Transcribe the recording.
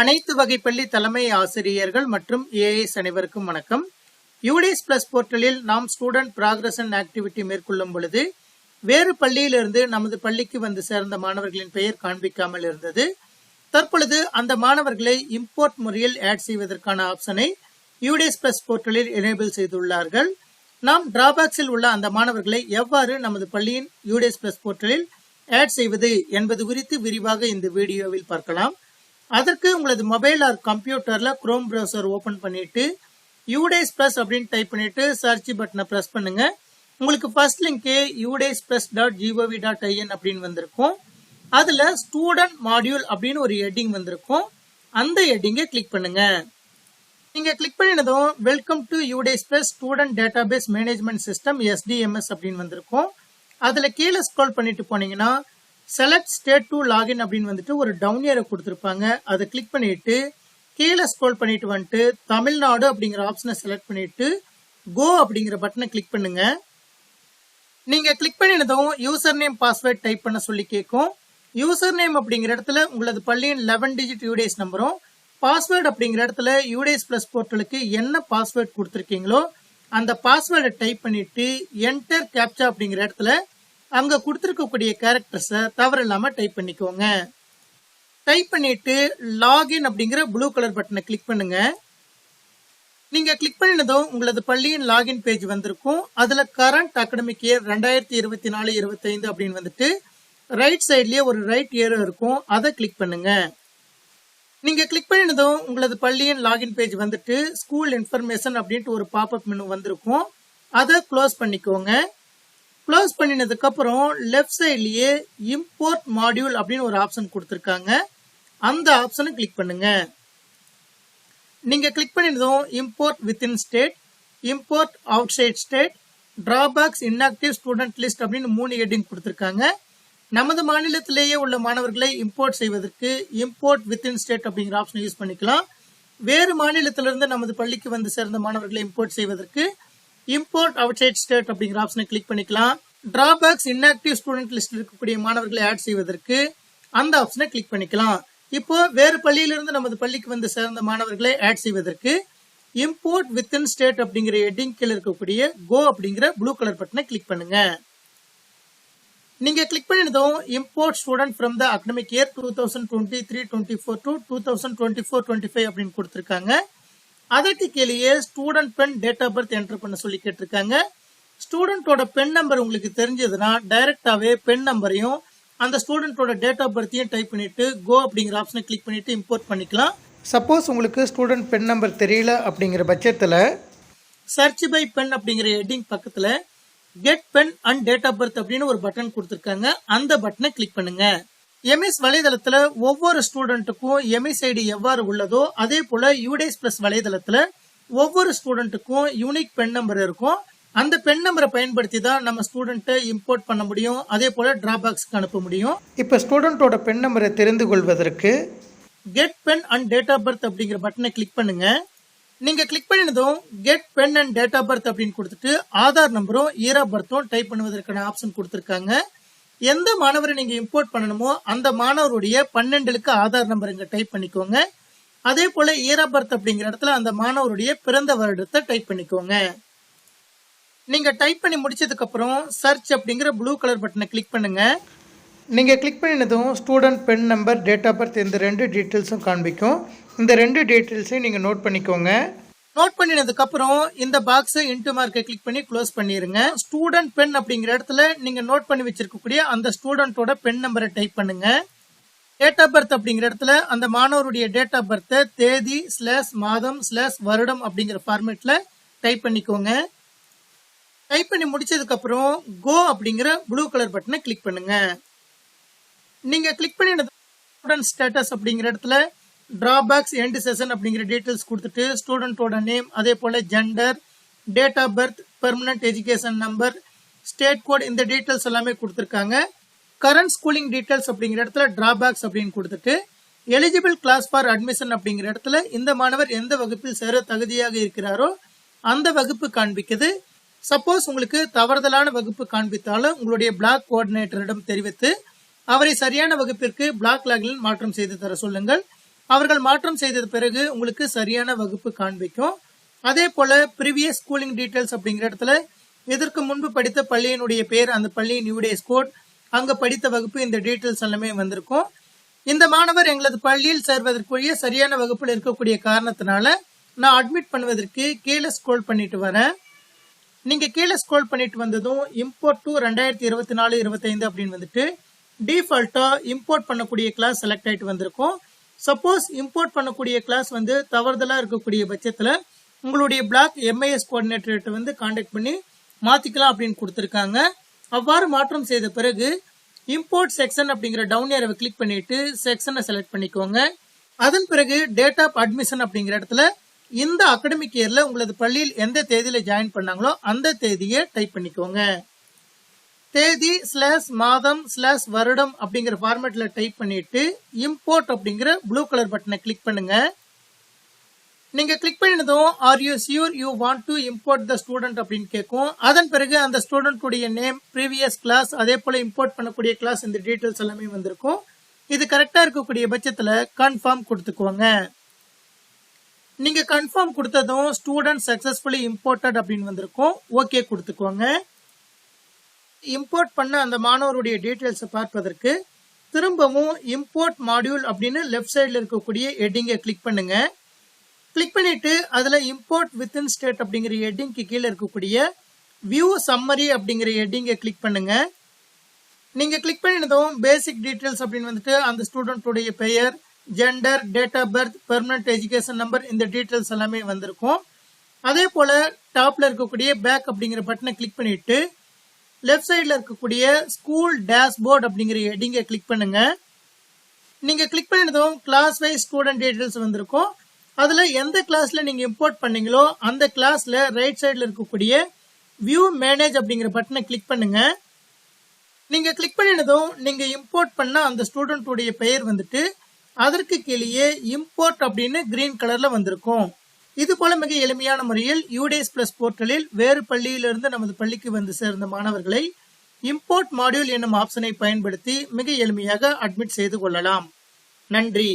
அனைத்து வகை பள்ளி தலைமை ஆசிரியர்கள் மற்றும் ஏஐஸ் அனைவருக்கும் வணக்கம். யூடேஸ் பிளஸ் போர்ட்டலில் நாம் ஸ்டூடெண்ட் ப்ராக்ரஸ் அண்ட் ஆக்டிவிட்டி மேற்கொள்ளும் பொழுது வேறு பள்ளியிலிருந்து நமது பள்ளிக்கு வந்து சேர்ந்த மாணவர்களின் பெயர் காண்பிக்காமல் இருந்தது. தற்பொழுது அந்த மாணவர்களை இம்போர்ட் முறையில் ஆட் செய்வதற்கான ஆப்ஷனை யூடேஸ் பிளஸ் போர்ட்டலில் எனேபிள் செய்துள்ளார்கள். நாம் டிராபாக்ஸில் உள்ள அந்த மாணவர்களை எவ்வாறு நமது பள்ளியின் யூடேஸ் பிளஸ் போர்ட்டலில் ஆட் செய்வது என்பது குறித்து விரிவாக இந்த வீடியோவில் பார்க்கலாம். அதற்கு உங்களது மொபைல் ஆர் கம்ப்யூட்டர்ல குரோம் பிரவுசர் ஓபன் பண்ணிட்டு யூடேஸ் பிளஸ் அப்படின்னு டைப் பண்ணிட்டு சர்ச் பட்டனை பிரஸ் பண்ணுங்க. உங்களுக்கு ஃபர்ஸ்ட் லிங்க் udasplus.gov.in அப்படின்னு வந்திருக்கும். அதுல ஸ்டூடெண்ட் மாடியூல் அப்படின்னு ஒரு ஹெட்டிங் வந்திருக்கும். அந்த ஹெட்டிங்கை கிளிக் பண்ணுங்க. நீங்க கிளிக் பண்ணினதும் welcome to UDISE plus student database management system SDMS அப்படின்னு வந்திருக்கும். அதுல கீழே ஸ்க்ரோல் பண்ணிட்டு போனீங்கன்னா செலக்ட் ஸ்டேட் டு லாகின் அப்படின்னு வந்துட்டு ஒரு டவுன் ஏரோ கொடுத்துருப்பாங்க. அதை கிளிக் பண்ணிட்டு கீழே ஸ்க்ரோல் பண்ணிட்டு வந்துட்டு தமிழ்நாடு அப்படிங்கிற ஆப்ஷனை செலக்ட் பண்ணிட்டு கோ அப்படிங்கிற பட்டனை கிளிக் பண்ணுங்க. நீங்க கிளிக் பண்ணினதும் யூசர் நேம் பாஸ்வேர்ட் டைப் பண்ண சொல்லி கேட்கும். யூசர் நேம் அப்படிங்கிற இடத்துல உங்களது பள்ளியின் 11 டிஜிட் யூடேஸ் நம்பரும், பாஸ்வேர்டு அப்படிங்கிற இடத்துல யூடேஸ் பிளஸ் போர்ட்டலுக்கு என்ன பாஸ்வேர்ட் கொடுத்துருக்கீங்களோ அந்த பாஸ்வேர்டை டைப் பண்ணிட்டு என்டர் கேப்சா அப்படிங்கிற இடத்துல அங்க கொடுத்திருக்கக்கூடிய கேரக்டர்ஸை தவறு இல்லாம டைப் பண்ணிக்கோங்க. டைப் பண்ணிட்டு லாகின் அப்படிங்கிற ப்ளூ கலர் பட்டனை கிளிக் பண்ணுங்க. நீங்க கிளிக் பண்ணினதும் உங்களது பள்ளியின் லாகின் பேஜ் வந்திருக்கும். அதுல கரண்ட் அகாடமிக் இயர் 2024-25 அப்படின்னு வந்துட்டு ரைட் சைட்லயே ஒரு ரைட் ஏரோ இருக்கும். அதை கிளிக் பண்ணுங்க. நீங்க கிளிக் பண்ணினதும் உங்களது பள்ளியின் லாகின் பேஜ் வந்துட்டு ஸ்கூல் இன்ஃபர்மேஷன் அப்படின்ட்டு ஒரு பாப்அப் மெனு வந்திருக்கும். அதை க்ளோஸ் பண்ணிக்கோங்க. க்ளோஸ் பண்ணினதுக்கு அப்புறம் லெஃப்ட் சைட்லயே இம்போர்ட் மாடியூல் அப்படின்னு ஒரு ஆப்ஷன் கொடுத்திருக்காங்க. அந்த ஆப்ஷனை கிளிக் பண்ணுங்க. நீங்க கிளிக் பண்ணினதும் import within state, import outside state, dropbox inactive student list அப்படின்னு 3 ஹெட்டிங் கொடுத்திருக்காங்க. நமது மாநிலத்திலேயே உள்ள மாணவர்களை இம்போர்ட் செய்வதற்கு இம்போர்ட் வித்தின் ஸ்டேட் அப்படிங்கிற ஆப்ஷனை யூஸ் பண்ணிக்கலாம். வேறு மாநிலத்திலிருந்து நமது பள்ளிக்கு வந்து சேர்ந்த மாணவர்களை இம்போர்ட் செய்வதற்கு இம்போர்ட் அவுட் சைட் ஸ்டேட் அப்படிங்கிற ஆப்ஷனை கிளிக் பண்ணிக்கலாம். டிராபாக்ஸ் இன்ஆக்டிவ் ஸ்டூடெண்ட் லிஸ்ட் இருக்கக்கூடிய மாணவர்களை ஆட் செய்வதற்கு அந்த ஆப்ஷனை கிளிக் பண்ணிக்கலாம். இப்போ வேறு பள்ளியிலிருந்து நமது பள்ளிக்கு வந்து சேர்ந்த மாணவர்களை ஆட் செய்வதற்கு இம்போர்ட் வித்தின் ஸ்டேட் அப்படிங்கிற ஹெட்டிங் கீழே இருக்கக்கூடிய கோ அப்படிங்கிற ப்ளூ கலர் பட்டனை கிளிக் பண்ணுங்க. நீங்க கிளிக் பண்ணினதும் import student from the academic year 2023-24 to 2024-25 அப்படின்னு கொடுத்திருக்காங்க. அதற்கு கீழே student PEN date of birth enter பண்ண சொல்லி கேட்டிருக்காங்க. ஸ்டூடெண்டோட பென் நம்பர் உங்களுக்கு தெரிஞ்சதுன்னா டைரக்டாவே பென் நம்பரையும் அந்த ஸ்டூடெண்டோட டேட் ஆஃப் பர்த்தையும் டைப் பண்ணிட்டு கோ அப்படிங்கிற ஆப்ஷனை கிளிக் பண்ணிட்டு இம்போர்ட் பண்ணிக்கலாம். சப்போஸ் உங்களுக்கு ஸ்டூடெண்ட் பென் நம்பர் தெரியல அப்படிங்கிற பட்சத்தில் சர்ச் பை பென் அப்படிங்கிற ஹெட்டிங் பக்கத்துல get PEN and date of birth அப்படின்னு ஒரு பட்டன் கொடுத்திருக்காங்க. அந்த பட்டனை கிளிக் பண்ணுங்க. எம்எஸ் வலைதளத்துல ஒவ்வொரு ஸ்டூடெண்ட்டுக்கும் எம்எஸ் ஐடி எவ்வாறு உள்ளதோ அதே போல யூடேஸ் பிளஸ் வலைதளத்துல ஒவ்வொரு ஸ்டூடெண்ட்டுக்கும் யூனிக் பென் நம்பர் இருக்கும். அந்த பென் நம்பரை பயன்படுத்தி தான் நம்ம ஸ்டூடெண்ட்டை இம்போர்ட் பண்ண முடியும். அதே போல டிராபாக்ஸ்க்கு அனுப்ப முடியும். இப்ப ஸ்டூடெண்டோட பென் நம்பரை தெரிந்து கொள்வதற்கு get PEN and date of birth அப்படிங்கிற பட்டனை கிளிக் பண்ணுங்க. நீங்க கிளிக் பண்ணினதும் get PEN and date of birth அப்படின்னு கொடுத்துட்டு ஆதார் நம்பரும் இயர் ஆஃப் பர்த்தும் டைப் பண்ணுவதற்கான ஆப்ஷன் கொடுத்திருக்காங்க. எந்த மாணவரை நீங்க இம்போர்ட் பண்ணணுமோ அந்த மாணவருடைய 12 ஆதார் நம்பர் இங்க டைப் பண்ணிக்கோங்க. அதே போல இயர் ஆஃப் பர்த் அப்படிங்கிற இடத்துல அந்த மாணவருடைய பிறந்த வருடத்தை டைப் பண்ணிக்கோங்க. நீங்க டைப் பண்ணி முடிச்சதுக்கு அப்புறம் சர்ச் அப்படிங்கிற ப்ளூ கலர் பட்டனை கிளிக் பண்ணுங்க. நீங்க கிளிக் பண்ணினதும் student PEN number, date of birth இந்த 2 டீட்டெயில்ஸும் காண்பிக்கும். இந்த 2 டீட்டெயில்ஸையும் நீங்க நோட் பண்ணிக்கோங்க. நோட் பண்ணினதுக்கு அப்புறம் இந்த பாக்ஸ் இன்டு மார்க்கை கிளிக் பண்ணி க்ளோஸ் பண்ணிருங்க. ஸ்டூடெண்ட் பென் அப்படிங்கிற இடத்துல நீங்க நோட் பண்ணி வச்சிருக்கக்கூடிய அந்த ஸ்டூடெண்டோட பென் நம்பரை டைப் பண்ணுங்க. டேட் ஆஃப் பர்த் அப்படிங்கிற இடத்துல அந்த மாணவருடைய டேட் ஆஃப் பர்த்தை தேதி /மாதம் /வருடம் அப்படிங்கிற ஃபார்மேட்ல டைப் பண்ணிக்கோங்க. டைப் பண்ணி முடிச்சதுக்கு அப்புறம் கோ அப்படிங்கிற ப்ளூ கலர் பட்டனை கிளிக் பண்ணுங்க. நீங்க கிளிக் பண்ணினது ஸ்டூடெண்ட் ஸ்டேட்டஸ் அப்படிங்கிற இடத்துல டிராபாக்ஸ் எண்ட் செஷன் அப்படிங்கிற டீடைல்ஸ் கொடுத்துட்டு ஸ்டூடெண்டோட நேம், அதே போல gender, date of birth, permanent education number, state code இந்த டீடைல்ஸ் எல்லாமே கொடுத்திருக்காங்க. கரண்ட் ஸ்கூலிங் டீடைல்ஸ் அப்படிங்கிற இடத்துல டிராபாக்ஸ் அப்படின்னு கொடுத்துட்டு எலிஜிபிள் கிளாஸ் ஃபார் அட்மிஷன் அப்படிங்கிற இடத்துல இந்த மாணவர் எந்த வகுப்பில் சேர தகுதியாக இருக்கிறாரோ அந்த வகுப்பு காண்பிக்குது. சப்போஸ் உங்களுக்கு தவறுதலான வகுப்பு காண்பித்தாலும் உங்களுடைய பிளாக் கோஆர்டினேட்டரிடம் தெரிவித்து அவரை சரியான வகுப்பிற்கு பிளாக் லாகில் மாற்றம் செய்து தர சொல்லுங்கள். அவர்கள் மாற்றம் செய்தது பிறகு உங்களுக்கு சரியான வகுப்பு காண்பிக்கும். அதே போல ப்ரீவியஸ் ஸ்கூலிங் டீடைல்ஸ் அப்படிங்கிற இடத்துல இதற்கு முன்பு படித்த பள்ளியினுடைய பேர், அந்த பள்ளியின் யூடேஸ் கோட், அங்க படித்த வகுப்பு, இந்த டீடைல்ஸ் எல்லாமே வந்திருக்கும். இந்த மாணவர் எங்களது பள்ளியில் சேர்வதற்குரிய சரியான வகுப்பில் இருக்கக்கூடிய காரணத்தினால நான் அட்மிட் பண்ணுவதற்கு கீழே ஸ்க்ரோல் பண்ணிட்டு வரேன். நீங்க கீழே ஸ்க்ரோல் பண்ணிட்டு வந்ததும் இம்போர்ட் டு 2024-25 அப்படின்னு வந்துட்டு டிஃபால்ட்டா இம்போர்ட் பண்ணக்கூடிய கிளாஸ் செலக்ட் ஆயிட்டு வந்திருக்கும். சப்போஸ் இம்போர்ட் பண்ணக்கூடிய கிளாஸ் வந்து தவறுதலா இருக்கக்கூடிய பட்சத்துல உங்களுடைய பிளாக் MIS கோஆர்டினேட்டர் வந்து கான்டாக்ட் பண்ணி மாத்திக்கலாம் அப்படின்னு கொடுத்திருக்காங்க. அவ்வாறு மாற்றம் செய்த பிறகு இம்போர்ட் செக்ஷன் அப்படிங்கிற டவுன் ஏரோவை கிளிக் பண்ணிட்டு செக்ஷனை செலக்ட் பண்ணிக்கோங்க. அதன் பிறகு டேட் ஆஃப் அட்மிஷன் அப்படிங்கிற இடத்துல இந்த அகாடமிக் இயர்ல உங்களது பள்ளியில் எந்த தேதியில ஜாயின் பண்ணாங்களோ அந்த தேதியை டைப் பண்ணிக்கோங்க. தேதி /மாதம் /வருடம் அப்படிங்கிற ஃபார்மேட்ல டைப் பண்ணிட்டு இம்போர்ட் அப்படிங்கிற ப்ளூ கலர் பட்டனை கிளிக் பண்ணுங்க. நீங்க கிளிக் பண்ணதும் are you sure you want to import the student அப்படின்னு கேட்கும். அதன் பிறகு அந்த ஸ்டூடெண்ட் உடைய நேம், ப்ரீவியஸ் கிளாஸ், அதே போல இம்போர்ட் பண்ணக்கூடிய கிளாஸ், இந்த டீடைல்ஸ் எல்லாமே வந்திருக்கும். இது கரெக்டா இருக்கக்கூடிய பட்சத்துல கன்ஃபார்ம் கொடுத்துக்கோங்க. நீங்க கன்ஃபார்ம் கொடுத்ததும் ஸ்டூடெண்ட் சக்சஸ்ஃபுல்லி இம்போர்ட்டட் அப்படின்னு வந்திருக்கும். ஓகே கொடுத்துக்கோங்க. இம்போர்ட் பண்ண அந்த மாணவருடைய டீடைல்ஸை பார்ப்பதற்கு திரும்பவும் இம்போர்ட் மாடியூல் அப்படின்னு லெஃப்ட் சைடில் இருக்கக்கூடிய ஹெட்டிங்கை கிளிக் பண்ணுங்க. கிளிக் பண்ணிட்டு அதுல இம்போர்ட் வித்தின் ஸ்டேட் அப்படிங்கிற ஹெட்டிங்க்கு கீழே இருக்கக்கூடிய வியூ சம்மரி அப்படிங்கிற ஹெட்டிங்கை கிளிக் பண்ணுங்க. நீங்க கிளிக் பண்ணினதும் பேசிக் டீடைல்ஸ் அப்படின்னு வந்துட்டு அந்த ஸ்டூடெண்ட்டுடைய பெயர், gender, date of birth, permanent education number, இந்த டீடைல்ஸ் எல்லாமே வந்திருக்கும். அதே போல டாப்ல இருக்கக்கூடிய பேக் அப்படிங்கிற பட்டனை கிளிக் பண்ணிட்டு லெஃப்ட் சைட்ல இருக்கக்கூடிய ஸ்கூல் டேஷ்போர்ட் அப்படிங்கிற ஹெட்டிங்கை கிளிக் பண்ணுங்க. நீங்க கிளிக் பண்ணதும் கிளாஸ் வைஸ் ஸ்டூடெண்ட் டீடைல்ஸ் வந்திருக்கும். அதுல எந்த கிளாஸ்ல நீங்க இம்போர்ட் பண்ணீங்களோ அந்த கிளாஸ்ல ரைட் சைட்ல இருக்கக்கூடிய வியூ மேனேஜ் அப்படிங்கிற பட்டனை கிளிக் பண்ணுங்க. நீங்க கிளிக் பண்ணினதும் நீங்க இம்போர்ட் பண்ண அந்த ஸ்டூடெண்ட் உடைய பெயர் வந்துட்டு அதற்கு கீழே இம்போர்ட் அப்படின்னு கிரீன் கலர்ல வந்திருக்கும். இது போல மிக எளிமையான முறையில் யூடேஸ் பிளஸ் போர்ட்டலில் வேறு பள்ளியிலிருந்து நமது பள்ளிக்கு வந்து சேர்ந்த மாணவர்களை இம்போர்ட் மாடியூல் என்னும் ஆப்ஷனை பயன்படுத்தி மிக எளிமையாக அட்மிட் செய்து கொள்ளலாம். நன்றி.